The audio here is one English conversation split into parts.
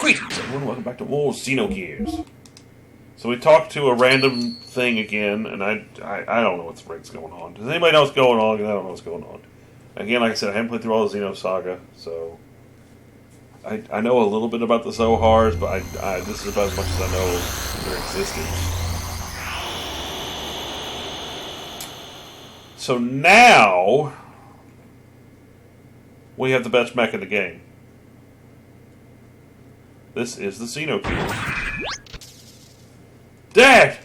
Greetings everyone, welcome back to more Xenogears. So we talked to a random thing again, and I don't know what the frick's going on. Does anybody know what's going on? Because I don't know what's going on. Again, like I said, I haven't played through all the Xeno Saga, so I know a little bit about the Zohars, but this is about as much as I know of their existence. So now we have the best mech in the game. This is the Xenogears. Dad!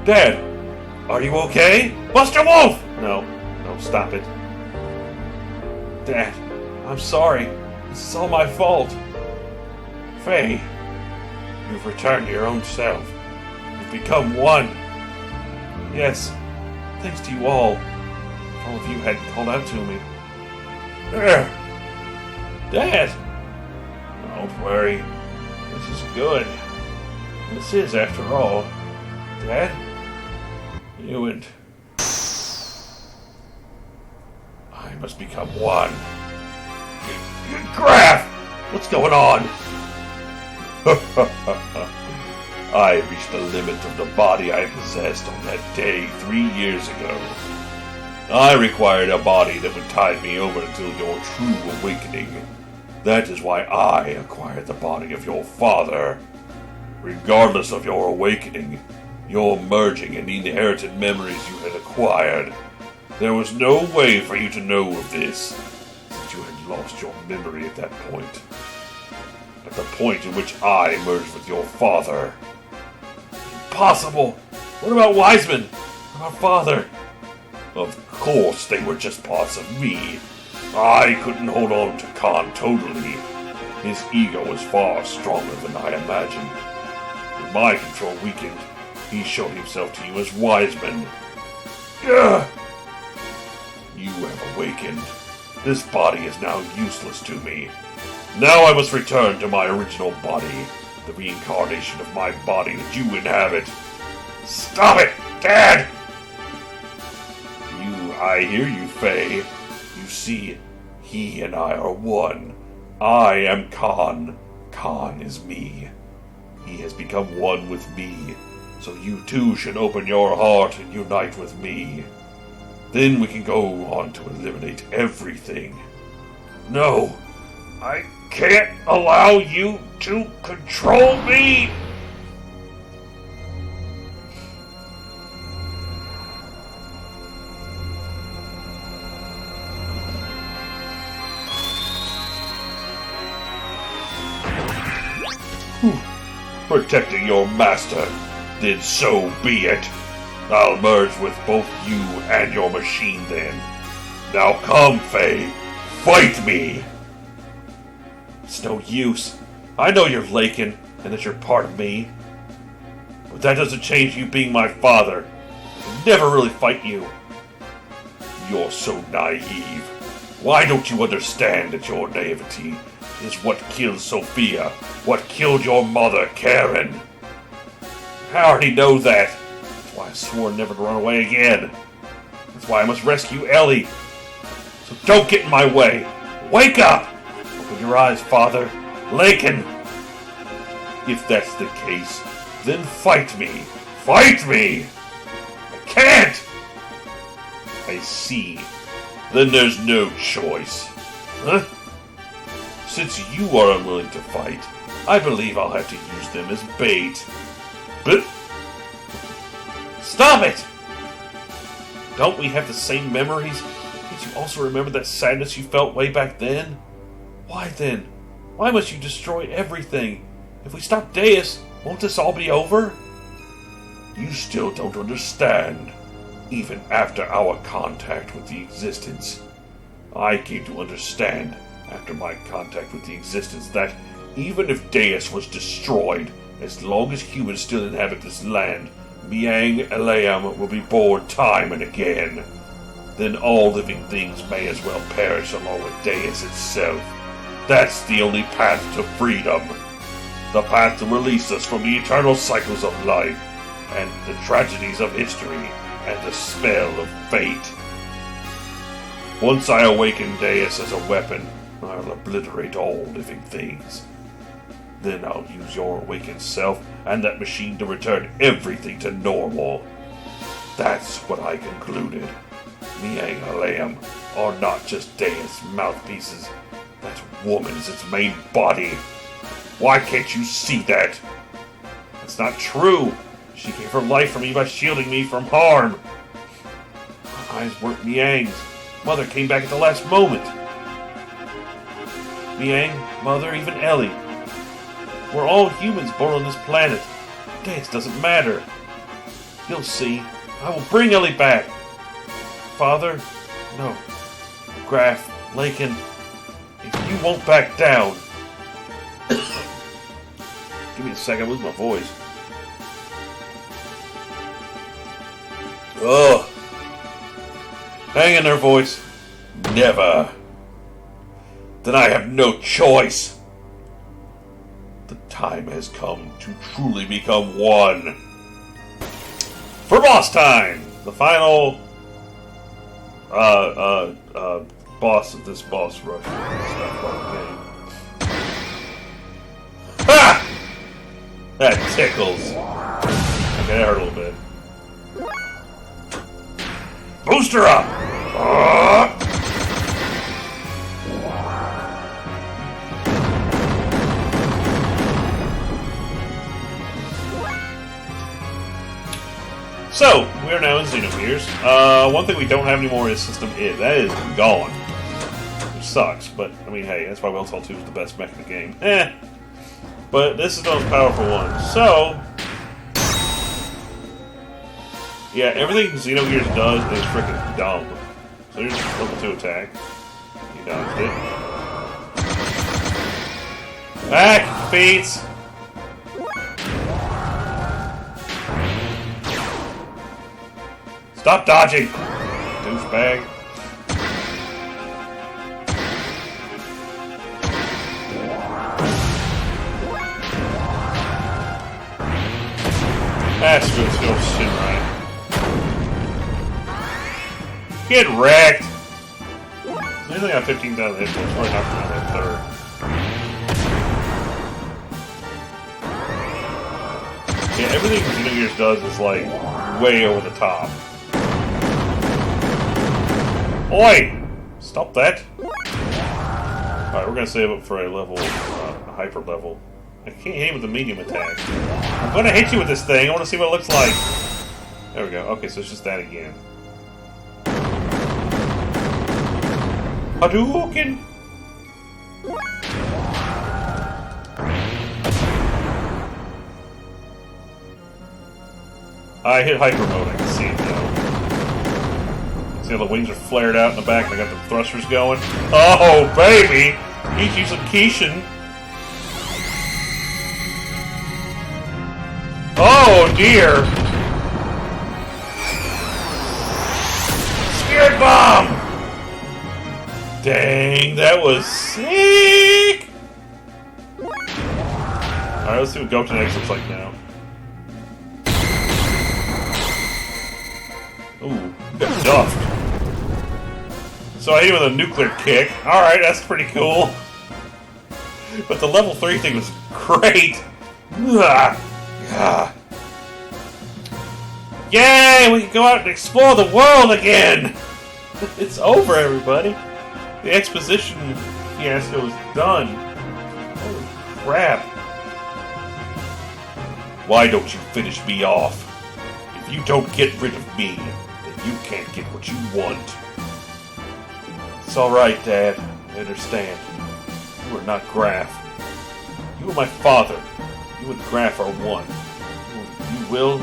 Dad! Are you okay? Buster Wolf! No, stop it. Dad, I'm sorry. This is all my fault. Faye, you've returned to your own self. You've become one. Yes, thanks to you all. If all of you hadn't called out to me. Dad! Don't worry. This is good. This is, after all. Dad? You and I must become one. Graf! What's going on? I reached the limit of the body I possessed on that day 3 years ago. I required a body that would tide me over until your true awakening. That is why I acquired the body of your father. Regardless of your awakening, your merging and the inherited memories you had acquired, there was no way for you to know of this, since you had lost your memory at that point. At the point in which I merged with your father. Impossible! What about Wiseman? What about father? Of course, they were just parts of me. I couldn't hold on to Khan totally. His ego was far stronger than I imagined. When my control weakened, he showed himself to you as Wiseman. Ugh! You have awakened. This body is now useless to me. Now I must return to my original body, the reincarnation of my body that you inhabit. Stop it, Dad! I hear you, Faye. You see, he and I are one. I am Khan. Khan is me. He has become one with me, so you too should open your heart and unite with me. Then we can go on to eliminate everything. No, I can't allow you to control me! Protecting your master, then so be it. I'll merge with both you and your machine then. Now come, Faye, fight me! It's no use. I know you're Lakin, and that you're part of me. But that doesn't change you being my father. I'll never really fight you. You're so naive. Why don't you understand that your naivety is what killed Sophia, what killed your mother, Karen? I already know that. That's why I swore never to run away again. That's why I must rescue Ellie. So don't get in my way. Wake up! Open your eyes, Father. Lakin! If that's the case, then fight me. Fight me! I can't! I see. Then there's no choice. Huh? Since you are unwilling to fight, I believe I'll have to use them as bait. But stop it! Don't we have the same memories? Can't you also remember that sadness you felt way back then? Why then? Why must you destroy everything? If we stop Deus, won't this all be over? You still don't understand. Even after our contact with the Existence, I came to understand after my contact with the Existence that even if Deus was destroyed, as long as humans still inhabit this land, Miang Eleam will be born time and again. Then all living things may as well perish along with Deus itself. That's the only path to freedom. The path to release us from the eternal cycles of life, and the tragedies of history, and the spell of fate. Once I awaken Deus as a weapon, I'll obliterate all living things. Then I'll use your awakened self and that machine to return everything to normal. That's what I concluded. Miang and Lamb are not just Deus mouthpieces. That woman is its main body. Why can't you see that? It's not true. She gave her life for me by shielding me from harm. My eyes weren't Miang's. Mother came back at the last moment. Miang, Mother, even Ellie. We're all humans born on this planet. Deus doesn't matter. You'll see. I will bring Ellie back. Father? No. Graf, Lakin, if you won't back down... Give me a second, I lose my voice. Ugh. Hang in there, voice. Never. Then I have no choice. The time has come to truly become one. For boss time! The final boss of this boss rush stuff game. Ha! That tickles. Okay, that hurt a little bit. Booster up! So, we are now in Xenogears. One thing we don't have anymore is System I. That is gone. Which sucks, but, I mean, hey, that's why Will Tall 2 is the best mech in the game. But this is the most powerful one. So, yeah, everything Xenogears does is freaking dumb. So here's level 2 attack. You dodged it. Back, feet! Stop dodging! Douchebag. That's good shit, right? Get wrecked! He's only got 15,000 hit points. Probably not going to that third. Yeah, everything Xenogears does is like way over the top. Oi! Stop that! Alright, we're gonna save up for a level, hyper level. I can't hit him with the medium attack. I'm gonna hit you with this thing, I wanna see what it looks like! There we go, okay, so it's just that again. Hadouken! I hit hyper mode, I can see it now. See how the wings are flared out in the back and I got the thrusters going? Oh, baby! He's using Kishin. Oh, dear! Spirit Bomb! Dang, that was sick! Alright, let's see what Goten X looks like now. Ooh, got duffed. So I hit him with a nuclear kick. Alright, that's pretty cool. But the level 3 thing was great. Yay! We can go out and explore the world again! It's over, everybody. The exposition fiasco is done. Holy crap. Why don't you finish me off? If you don't get rid of me, then you can't get what you want. It's alright, Dad. I understand. You are not Graf. You are my father. You and Graf are one. Your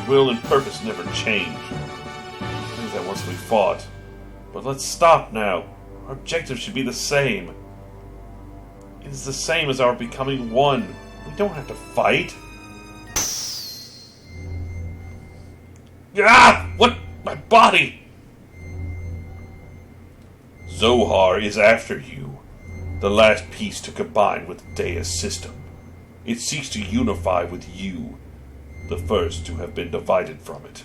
will and purpose never change. I knew that once we fought. But let's stop now. Our objective should be the same. It is the same as our becoming one. We don't have to fight. Ah! What? My body! Zohar is after you. The last piece to combine with Deus' system. It seeks to unify with you. The first to have been divided from it.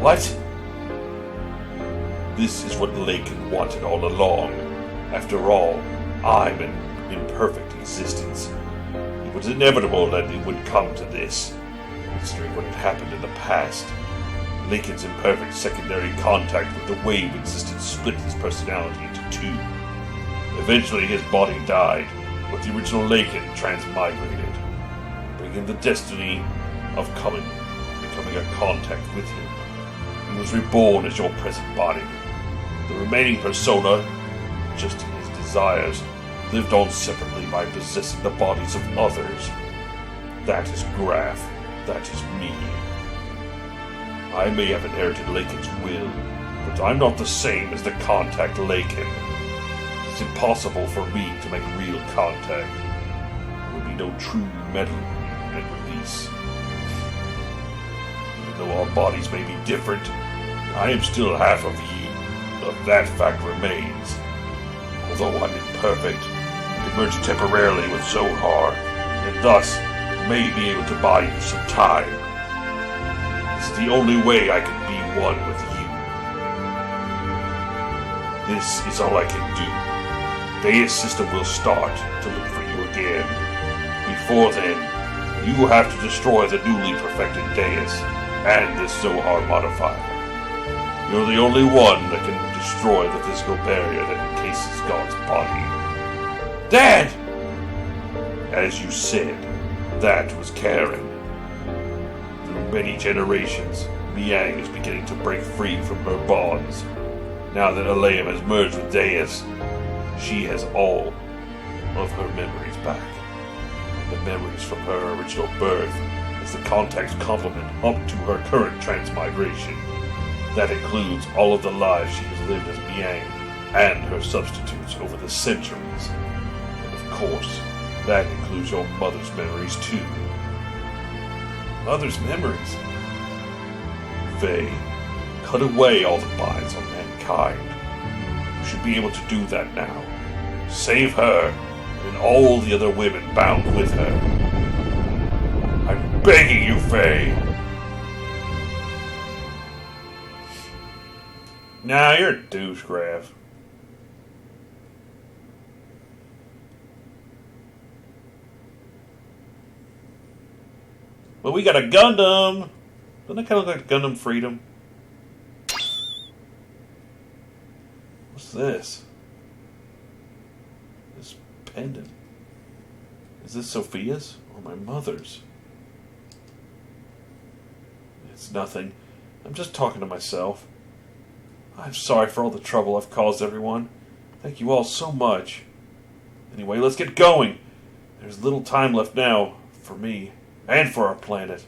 What? This is what Lakin wanted all along. After all, I'm an imperfect existence. It was inevitable that it would come to this, considering what had happened in the past. Lakin's imperfect secondary contact with the wave existence split his personality into two. Eventually his body died, but the original Lakin transmigrated, bringing the destiny of becoming a contact with him. He was reborn as your present body. The remaining persona, just in his desires, lived on separately by possessing the bodies of others. That is Graf. That is me. I may have inherited Lakin's will, but I'm not the same as the contact Lakin. It's impossible for me to make real contact. There will be no true metal and release. Even though our bodies may be different, I am still half of you. But that fact remains. Although I'm imperfect, I emerged temporarily with Zohar, and thus may be able to buy you some time. It's the only way I can be one with you. This is all I can do. Deus system will start to look for you again. Before then, you have to destroy the newly perfected Deus and this Zohar modifier. You're the only one that can destroy the physical barrier that encases God's body. Dad! As you said, that was Karen. Through many generations, Miang is beginning to break free from her bonds. Now that Aleum has merged with Deus, she has all of her memories back. And the memories from her original birth as the contact's complement up to her current transmigration. That includes all of the lives she has lived as Miang and her substitutes over the centuries. And of course, that includes your mother's memories too. Mother's memories? Faye, cut away all the binds on mankind. You should be able to do that now. Save her and all the other women bound with her. I'm begging you, Faye. Nah, you're a douche, Graf. Well, we got a Gundam. Doesn't that kind of look like Gundam Freedom? What's this? This pendant. Is this Sophia's or my mother's? It's nothing. I'm just talking to myself. I'm sorry for all the trouble I've caused everyone. Thank you all so much. Anyway, let's get going. There's little time left now for me and for our planet.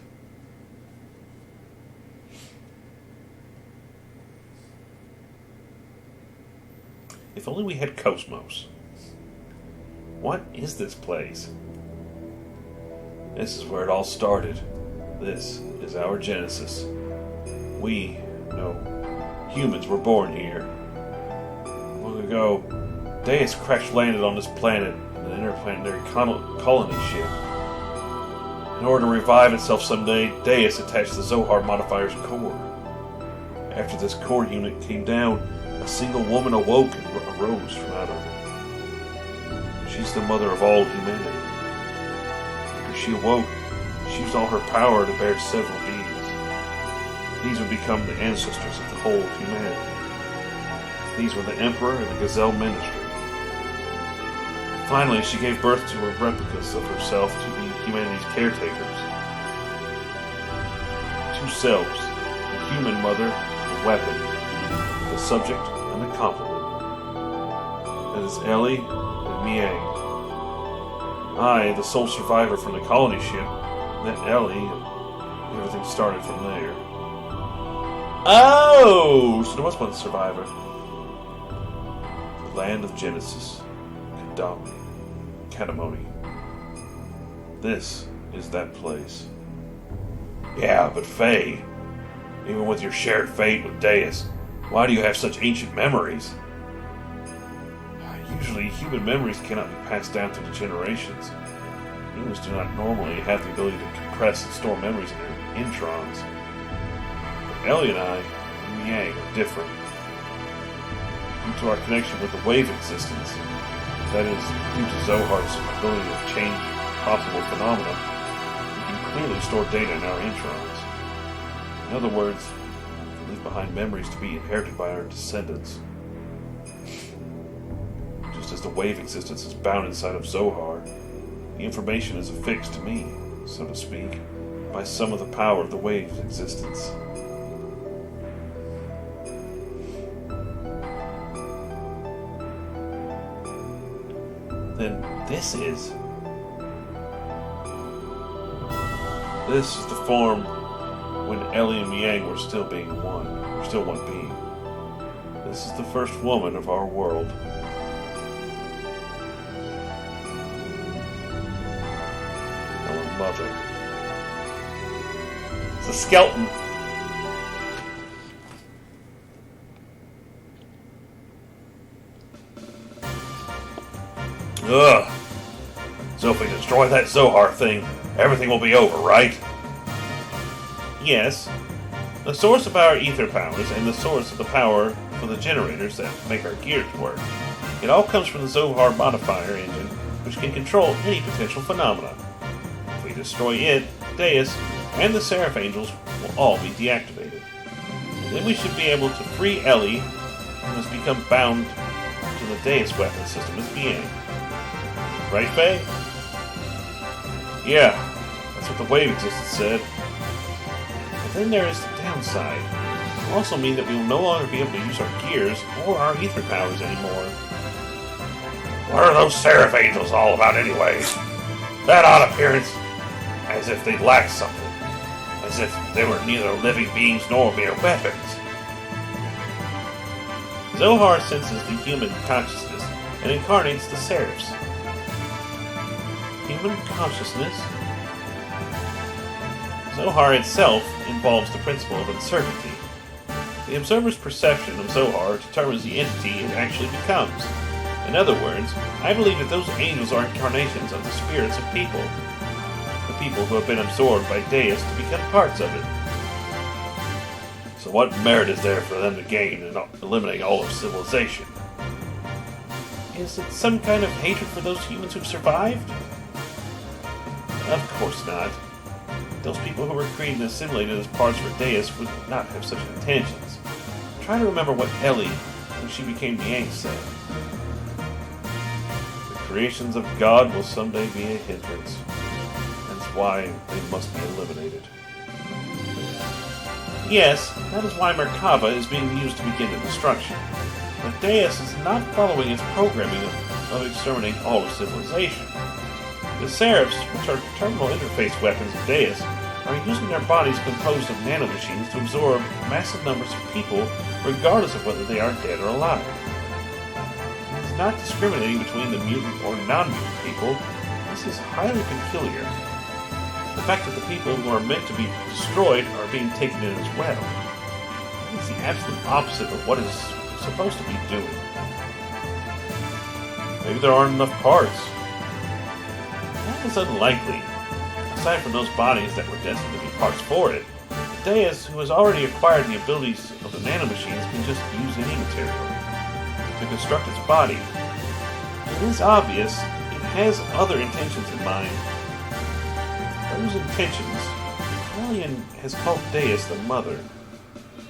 If only we had Cosmos. What is this place? This is where it all started. This is our Genesis. We, humans were born here. Long ago, Deus crash-landed on this planet in an interplanetary colony ship. In order to revive itself someday, Deus attached the Zohar modifier's core. After this core unit came down, a single woman awoke and arose from out of it. She's the mother of all humanity. After she awoke, she used all her power to bear several beings. These would become the ancestors of the whole humanity. These were the Emperor and the Gazelle Ministry. Finally, she gave birth to replicas of herself to be humanity's caretakers. Two selves, the human mother, the weapon, the subject, and the complement. That is Ellie and Miang. I, the sole survivor from the colony ship, met Ellie, and everything started from there. Oh! So there was one survivor. The land of Genesis. Katamoni. This is that place. Yeah, but Faye, even with your shared fate with Deus, why do you have such ancient memories? Usually, human memories cannot be passed down through the generations. Humans do not normally have the ability to compress and store memories in their introns. Ellie and I, and Yang, are different. Due to our connection with the wave existence, that is, due to Zohar's ability to change possible phenomena, we can clearly store data in our introns. In other words, we leave behind memories to be inherited by our descendants. Just as the wave existence is bound inside of Zohar, the information is affixed to me, so to speak, by some of the power of the wave's existence. Then this is the form when Ellie and Yang were still being one, or still one being. This is the first woman of our world. Our mother. It's a skeleton. Ugh. So if we destroy that Zohar thing, everything will be over, right? Yes. The source of our ether powers and the source of the power for the generators that make our gears work. It all comes from the Zohar modifier engine, which can control any potential phenomena. If we destroy it, Deus and the Seraph Angels will all be deactivated. And then we should be able to free Ellie, who has become bound to the Deus weapon system as Yang. Right, Faye? Yeah, that's what the wave existence said. But then there is the downside. It will also mean that we will no longer be able to use our gears or our ether powers anymore. What are those Seraph Angels all about anyway? That odd appearance, as if they lacked something. As if they were neither living beings nor mere weapons. Zohar senses the human consciousness and incarnates the Seraphs. Human consciousness? Zohar itself involves the principle of uncertainty. The observer's perception of Zohar determines the entity it actually becomes. In other words, I believe that those angels are incarnations of the spirits of people. The people who have been absorbed by Deus to become parts of it. So what merit is there for them to gain in eliminating all of civilization? Is it some kind of hatred for those humans who've survived? Of course not. Those people who were created and assimilated as parts for Deus would not have such intentions. Try to remember what Ellie, when she became Yang, said. The creations of God will someday be a hindrance. That's why they must be eliminated. Yes, that is why Merkaba is being used to begin the destruction. But Deus is not following its programming of exterminating all of civilization. The Seraphs, which are terminal interface weapons of Deus, are using their bodies composed of nanomachines to absorb massive numbers of people, regardless of whether they are dead or alive. It is not discriminating between the mutant or non-mutant people. This is highly peculiar. The fact that the people who are meant to be destroyed are being taken in as well. It's the absolute opposite of what it's supposed to be doing. Maybe there aren't enough parts. That is unlikely. Aside from those bodies that were destined to be parts for it, Deus, who has already acquired the abilities of the nanomachines, can just use any material to construct its body. It is obvious it has other intentions in mind. Those intentions, Hellion has called Deus the Mother.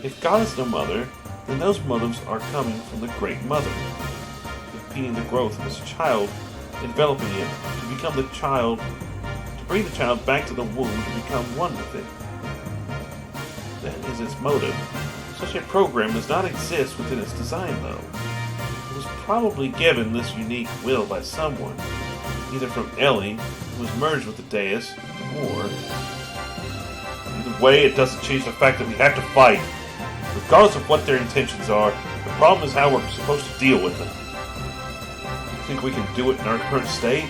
If God is the Mother, then those motives are coming from the Great Mother, impeding the growth of this child, enveloping it to become the child, to bring the child back to the womb to become one with it. That is its motive. Such a program does not exist within its design, though. It was probably given this unique will by someone, either from Ellie, who was merged with the Deus, or... Either way, it doesn't change the fact that we have to fight. Regardless of what their intentions are, the problem is how we're supposed to deal with them. Think we can do it in our current state?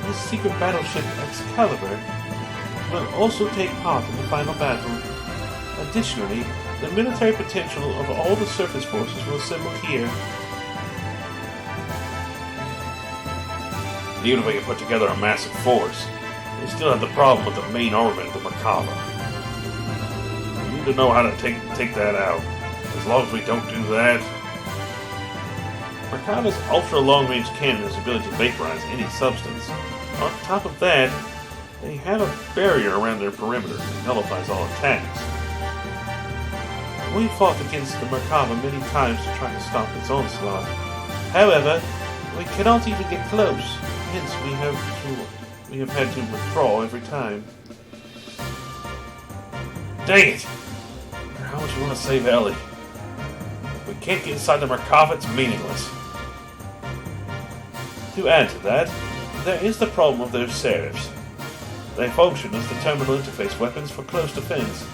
This secret battleship Excalibur will also take part in the final battle. Additionally, the military potential of all the surface forces will assemble here. Even if we can put together a massive force, we still have the problem with the main armament of the Merkaba. to know how to take that out. As long as we don't do that. Merkava's ultra-long-range cannon has the ability to vaporize any substance. On top of that, they have a barrier around their perimeter that nullifies all attacks. We fought against the Merkava many times to try to stop its onslaught. However, we cannot even get close, hence we have had to withdraw every time. Dang it! How much you want to save Ellie? If we can't get inside the Merkava, it's meaningless. To add to that, there is the problem of their serifs. They function as the terminal interface weapons for close defense.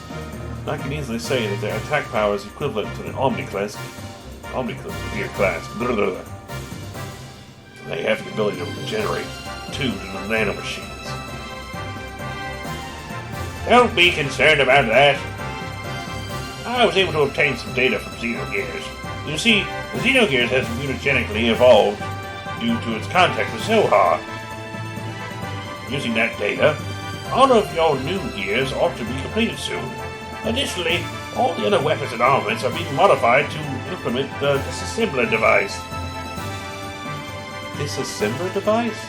I can easily say that their attack power is equivalent to the Omni class. Blah, blah, blah. They have the ability to regenerate tuned in the nanomachines. Don't be concerned about that. I was able to obtain some data from Xenogears. You see, the Xenogears has mutagenically evolved due to its contact with Zohar. Using that data, all of your new gears ought to be completed soon. Additionally, all the other weapons and armaments are being modified to implement the disassembler device. Disassembler device?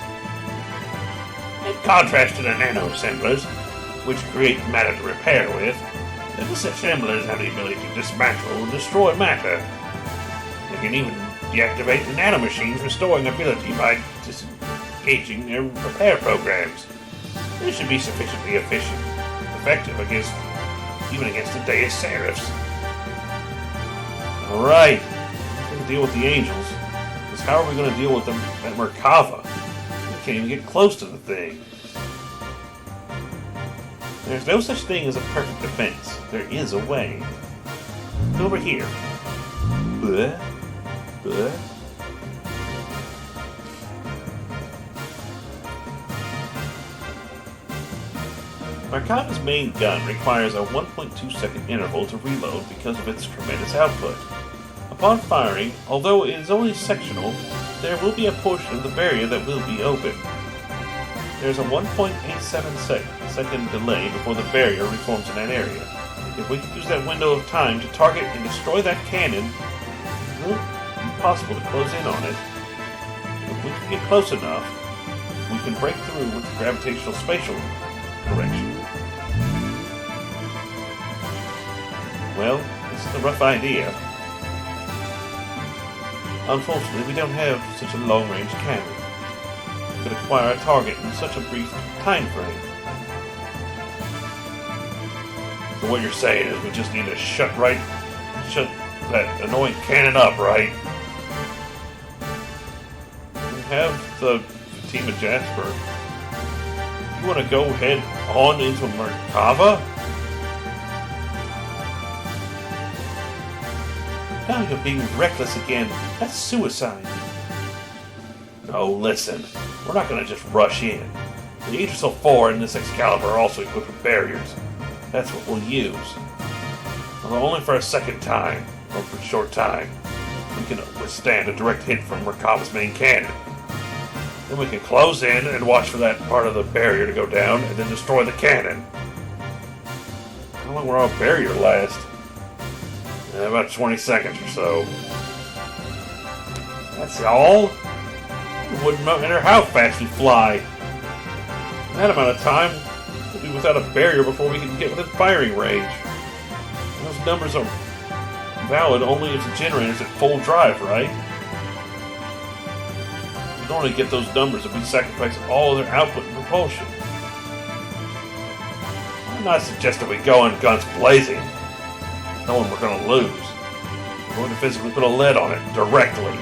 In contrast to the nano-assemblers, which create matter to repair with, the disassemblers have the ability to dismantle and destroy matter. They can even deactivate the nanomachines' restoring ability by disengaging their repair programs. This should be sufficiently effective even against the Deus Serifs. Alright, we're going to deal with the angels. Because how are we going to deal with them at Merkava? We can't even get close to the thing. There's no such thing as a perfect defense. There is a way. Over here. Bleh. Bleh. Merkava's main gun requires a 1.2 second interval to reload because of its tremendous output. Upon firing, although it is only sectional, there will be a portion of the barrier that will be open. There is a 1.87 second delay before the barrier reforms in that area. If we can use that window of time to target and destroy that cannon, it will be possible to close in on it. If we can get close enough, we can break through with the gravitational spatial correction. Well, this is a rough idea. Unfortunately, we don't have such a long-range cannon. We could acquire a target in such a brief time frame. So what you're saying is we just need to shut that annoying cannon up, right? We have the team of Jasper. You want to go head on into Merkava? Now you're being reckless again. That's suicide. No, listen. We're not going to just rush in. The Aegis 4 and this Excalibur are also equipped with barriers. That's what we'll use. Although only for a second time, or for a short time, we can withstand a direct hit from Merkava's main cannon. Then we can close in and watch for that part of the barrier to go down, and then destroy the cannon. How long will our barrier last? About 20 seconds or so. That's all? It wouldn't matter how fast we fly. In that amount of time, we'll be without a barrier before we can get within firing range. And those numbers are valid only if the generator's at full drive, right? We don't only get those numbers if we sacrifice all of their output and propulsion. I'm not suggesting we go in guns blazing. Knowing we're going to lose. We're going to physically put a lid on it directly.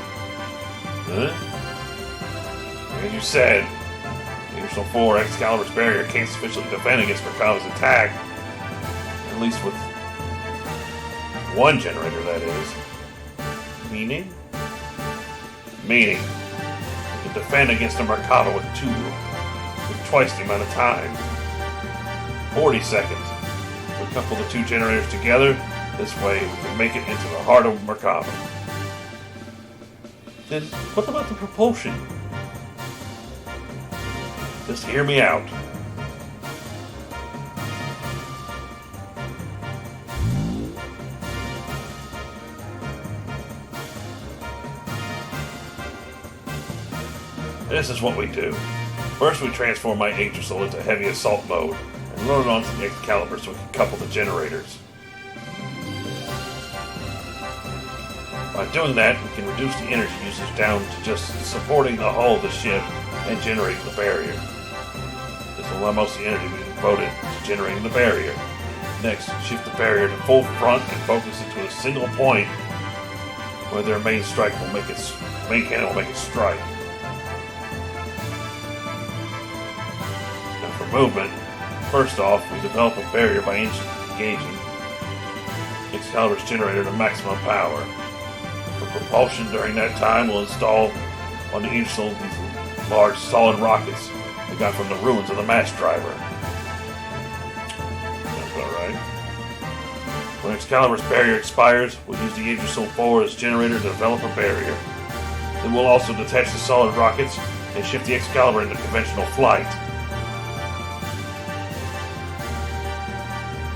Huh? As you said, Aegis 4 Excalibur's barrier can't sufficiently defend against Merkava's attack. At least with one generator, that is. Meaning? Meaning, we can defend against a Merkava with twice the amount of time. 40 seconds. We'll couple the two generators together. This way, we can make it into the heart of Merkava. Then, what about the propulsion? Just hear me out. This is what we do. First, we transform my Yggdrasil into heavy assault mode and load it onto the Excalibur so we can couple the generators. By doing that, we can reduce the energy usage down to just supporting the hull of the ship and generating the barrier. This will allow most of the energy to be devoted to generating the barrier. Next, shift the barrier to full front and focus it to a single point where their main cannon will make it strike. Now for movement, first off, we develop a barrier by engaging Excalibur's generator to maximum power. For propulsion during that time, we'll install on the Yggdrasil these large solid rockets we got from the ruins of the mass driver. That's alright. When Excalibur's barrier expires, we'll use the Yggdrasil 4's generator to develop a barrier. Then we'll also detach the solid rockets and shift the Excalibur into conventional flight.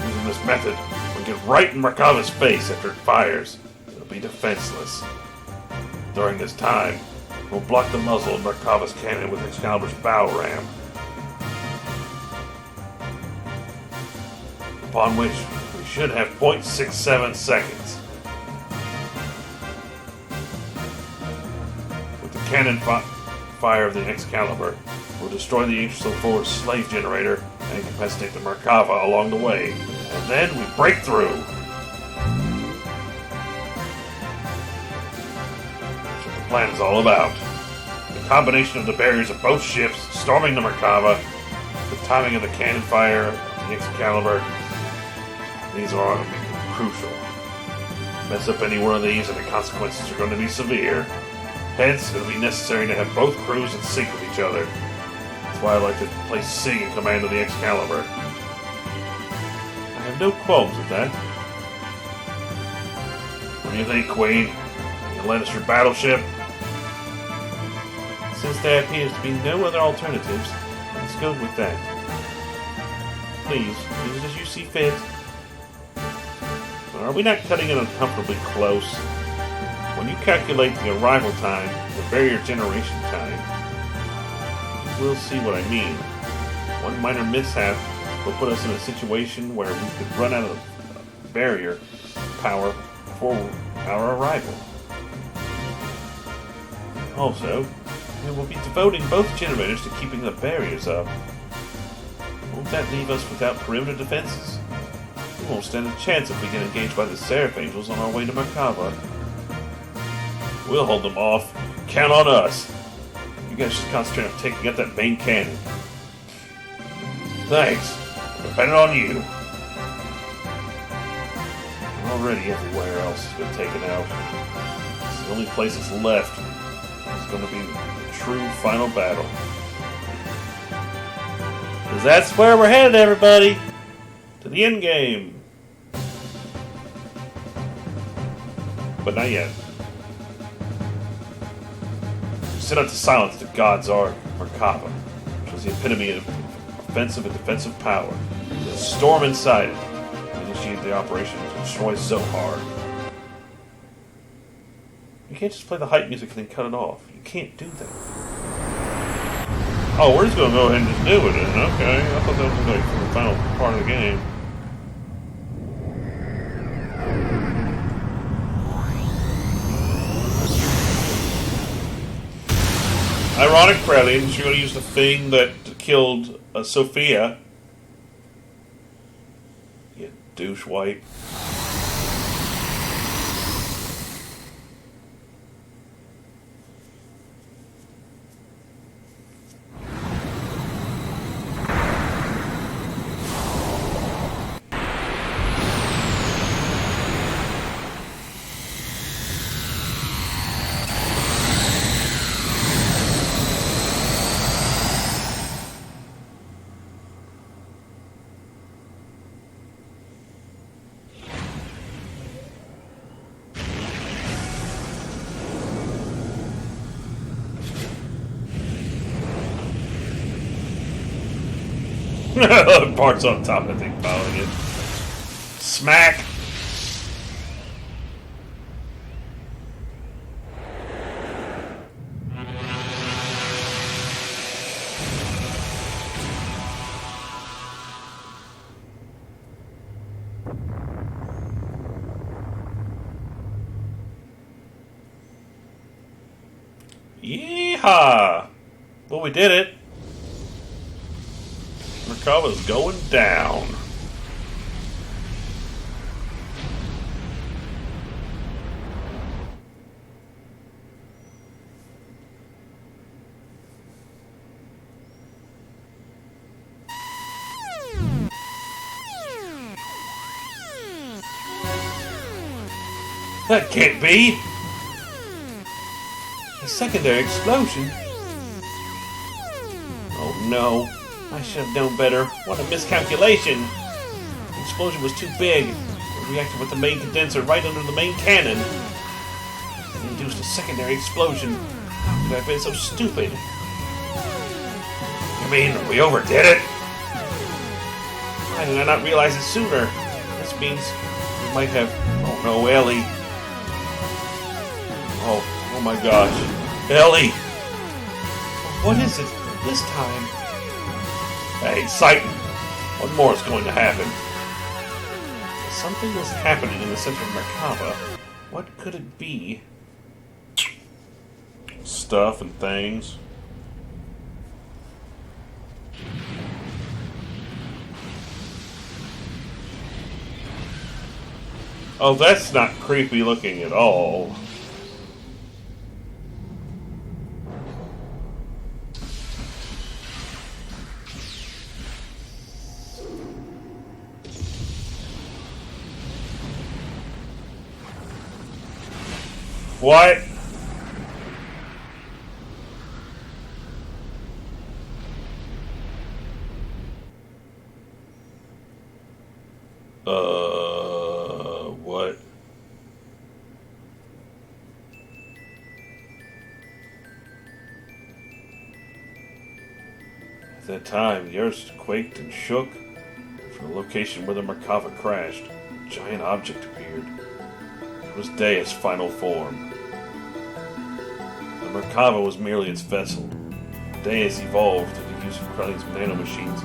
Using this method, we'll get right in Merkava's face after it fires. It'll be defenseless. During this time, we'll block the muzzle of Merkava's cannon with Excalibur's bow ram, upon which we should have 0.67 seconds. With the cannon fire of the Excalibur, we'll destroy the Yggdrasil 4's slave generator and incapacitate the Merkava along the way, and then we break through. That's what the plan is all about. The combination of the barriers of both ships, storming the Merkava, the timing of the cannon fire of the Excalibur, these are going to be crucial. Mess up any one of these and the consequences are going to be severe. Hence, it'll be necessary to have both crews in sync with each other. That's why I like to place Sig in command of the Excalibur. I have no qualms with that. What do you think, Queen? You'll lend us your battleship? Since there appears to be no other alternatives, let's go with that. Please, use it as you see fit. Are we not cutting it uncomfortably close? When you calculate the arrival time, the barrier generation time, you will see what I mean. One minor mishap will put us in a situation where we could run out of barrier power before our arrival. Also, we will be devoting both generators to keeping the barriers up. Won't that leave us without perimeter defenses? We won't stand a chance if we get engaged by the Seraph Angels on our way to Merkava. We'll hold them off. Count on us. You guys just concentrate on taking out that main cannon. Thanks. Depending on you. Already everywhere else has been taken out. It's the only place that's left. It's going to be the true final battle. Because that's where we're headed, everybody. To the end game. But not yet. Set up to silence the God's Ark, Merkava, which was the epitome of offensive and defensive power. The storm inside it initiated the operation to destroy Zohar. You can't just play the hype music and then cut it off. You can't do that. Oh, we're just going to go ahead and just do it, then. Okay, I thought that was like for the final part of the game. Ironic, Krellians, you're going to use the thing that killed Sophia. You douche wipe. Parts on top, I think, following it. Smack! Yeehaw! Well, we did it. Merkava's going down. That can't be! A secondary explosion? Oh no, I should have known better. What a miscalculation! The explosion was too big. It reacted with the main condenser right under the main cannon. It induced a secondary explosion. How could I have been so stupid? You mean we overdid it? Why did I not realize it sooner? This means we might have... Oh no, Ellie. Oh my gosh. Ellie! What is it this time? Hey, Sighton! What more is going to happen? Something was happening in the center of Merkava. What could it be? Stuff and things. Oh, that's not creepy looking at all. What? What? At that time, the earth quaked and shook. From the location where the Merkava crashed, a giant object appeared. It was Dea's final form. The Merkava was merely its vessel. Deus evolved through the use of Krelling's nanomachines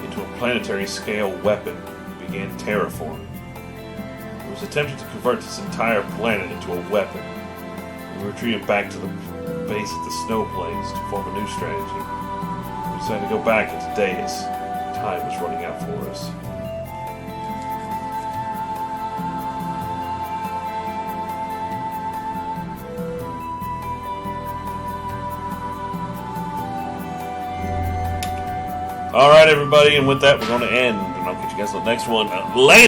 into a planetary-scale weapon and began terraforming. It was attempting to convert this entire planet into a weapon. We retreated back to the base at the snow plains to form a new strategy. We decided to go back into Deus. Time was running out for us. Alright, everybody, and with that, we're going to end. And I'll catch you guys on the next one. Later!